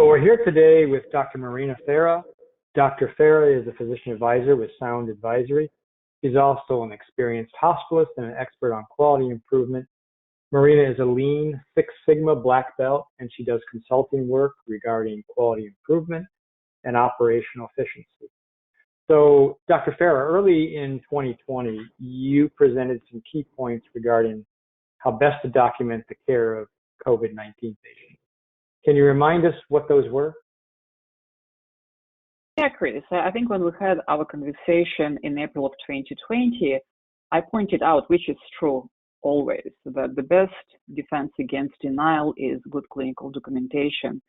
Well, we're here today with Dr. Marina Farah. Dr. Farah is a physician advisor with SoundAdvice. She's also an experienced hospitalist and an expert on quality improvement. Marina is a Lean Six Sigma black belt, and she does consulting work regarding quality improvement and operational efficiency. So, Dr. Farah, early in 2020, you presented some key points regarding how best to document the care of COVID-19 patients. Can you remind us what those were? Yeah, Chris, I think when we had our conversation in April of 2020, I pointed out, which is true always, that the best defense against denial is good clinical documentation.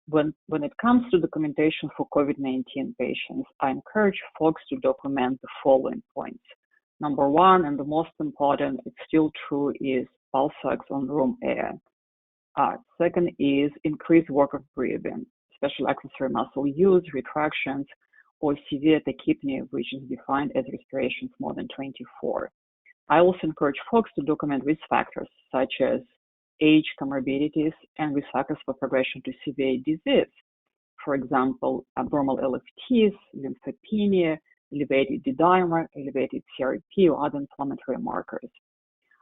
When it comes to documentation for COVID-19 patients, I encourage folks to document the following points. Number one, and the most important, it's still true, is pulse ox on room air. Second is increased work of breathing, especially accessory muscle use, retractions, or severe tachypnea, which is defined as respirations more than 24. I also encourage folks to document risk factors such as age, comorbidities, and risk factors for progression to severe disease. For example, abnormal LFTs, lymphopenia, elevated D-dimer, elevated CRP, or other inflammatory markers.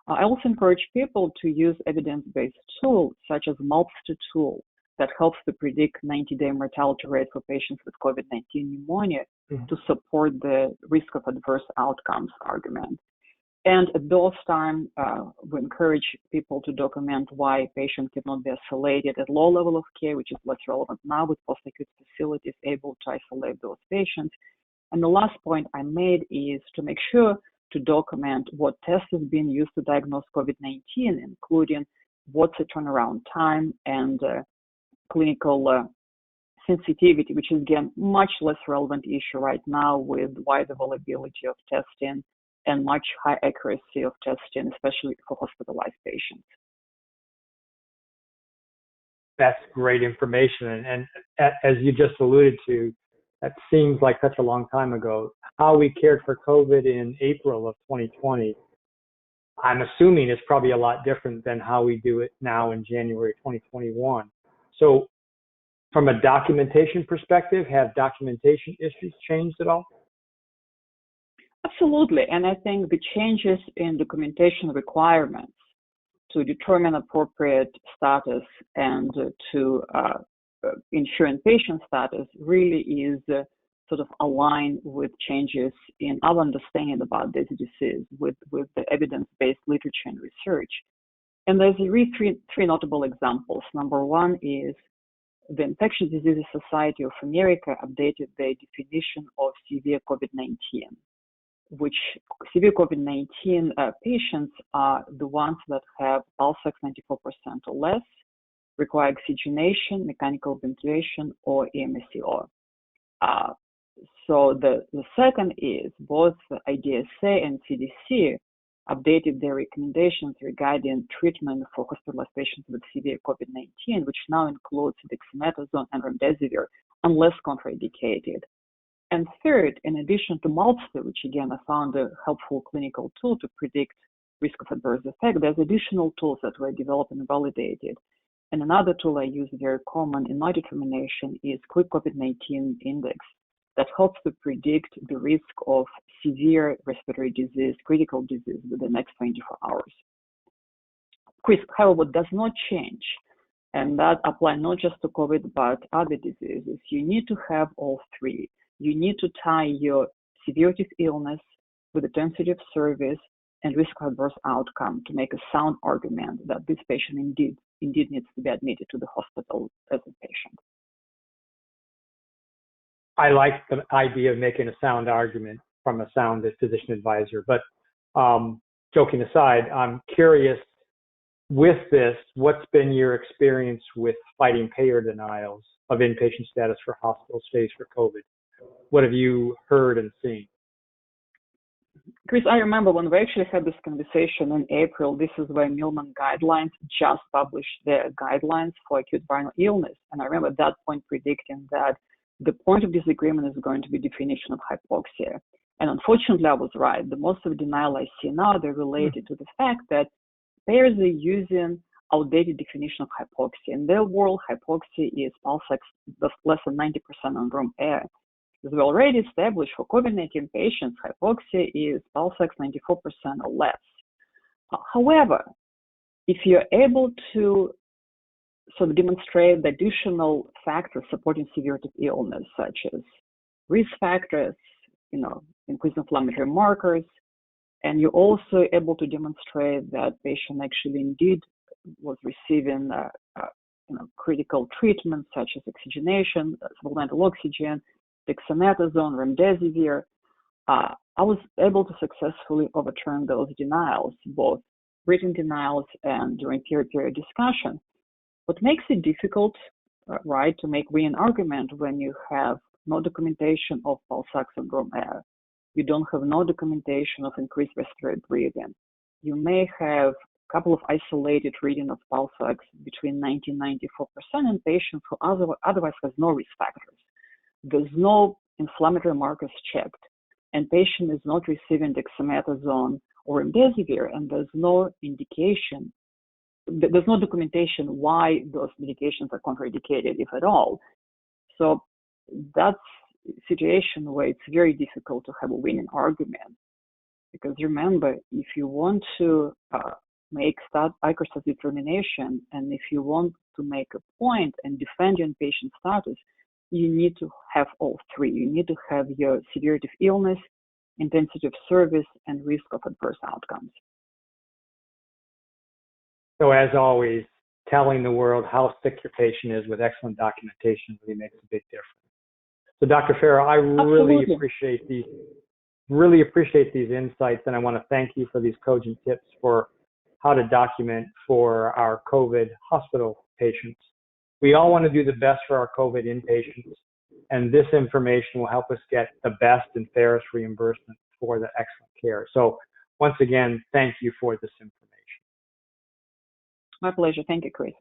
I also encourage people to use evidence-based tools such as MALPS2 tool that helps to predict 90-day mortality rate for patients with COVID-19 pneumonia to support the risk of adverse outcomes argument. And at those times, we encourage people to document why patients cannot be isolated at low level of care, which is less relevant now with post-acute facilities able to isolate those patients. And the last point I made is to make sure to document what tests is being used to diagnose COVID-19, including what's the turnaround time and clinical sensitivity, which is, again, much less relevant issue right now with wide availability of testing and much high accuracy of testing, especially for hospitalized patients. That's great information. And as you just alluded to, that seems like such a long time ago. How we cared for COVID in April of 2020, I'm assuming is probably a lot different than how we do it now in January 2021. So from a documentation perspective, have documentation issues changed at all? Absolutely. And I think the changes in documentation requirements to determine appropriate status and to ensuring patient status really is sort of aligned with changes in our understanding about this disease with the evidence-based literature and research. And there's really three notable examples. Number one is the Infectious Diseases Society of America updated their definition of severe COVID-19, which severe COVID-19 patients are the ones that have pulse ox 94% or less, require oxygenation, mechanical ventilation, or EMSEO. So the second is both IDSA and CDC updated their recommendations regarding treatment for hospitalized patients with severe COVID-19, which now includes dexamethasone and remdesivir, unless contraindicated. And third, in addition to MALPS2, which again I found a helpful clinical tool to predict risk of adverse effect, there's additional tools that were developed and validated. And another tool I use very common in my determination is Quick COVID-19 Index that helps to predict the risk of severe respiratory disease, critical disease within the next 24 hours. Chris, however, what does not change, and that applies not just to COVID, but other diseases, you need to have all three. You need to tie your severity of illness with intensity of service and risk of adverse outcome to make a sound argument that this patient indeed needs to be admitted to the hospital as a patient. I like the idea of making a sound argument from a sound physician advisor, but joking aside, I'm curious with this, what's been your experience with fighting payer denials of inpatient status for hospital stays for COVID? What have you heard and seen? Chris, I remember when we actually had this conversation in April, this is where Millman Guidelines just published their guidelines for acute viral illness. And I remember at that point predicting that the point of disagreement is going to be definition of hypoxia. And unfortunately, I was right. The most of the denial I see now, they're related to the fact that payers are using outdated definition of hypoxia. In their world, hypoxia is pulse ox less than 90% on room air. As we already established, for COVID-19 patients, hypoxia is pulse ox 94% or less. However, if you're able to sort of demonstrate the additional factors supporting severity of illness, such as risk factors, increased inflammatory markers, and you're also able to demonstrate that patient actually indeed was receiving critical treatment such as oxygenation, supplemental oxygen, dexamethasone, remdesivir, I was able to successfully overturn those denials, both written denials and during peer-to-peer discussion. What makes it difficult, right, to make an argument when you have no documentation of pulse ox on room air, you don't have no documentation of increased respiratory breathing. You may have a couple of isolated reading of pulse ox between 90 and 94% in patients who otherwise has no risk factors. There's no inflammatory markers checked, and patient is not receiving dexamethasone or remdesivir, and there's no indication, there's no documentation why those medications are contraindicated, if at all. So that's a situation where it's very difficult to have a winning argument. Because remember, if you want to make ICRSS determination, and if you want to make a point and defend your patient status, you need to have all three. You need to have your severity of illness, intensity of service, and risk of adverse outcomes. So as always, telling the world how sick your patient is with excellent documentation really makes a big difference. So Dr. Farah, I really appreciate these insights, and I want to thank you for these cogent tips for how to document for our COVID hospital patients. We all want to do the best for our COVID inpatients, and this information will help us get the best and fairest reimbursement for the excellent care. So once again, thank you for this information. My pleasure. Thank you, Chris.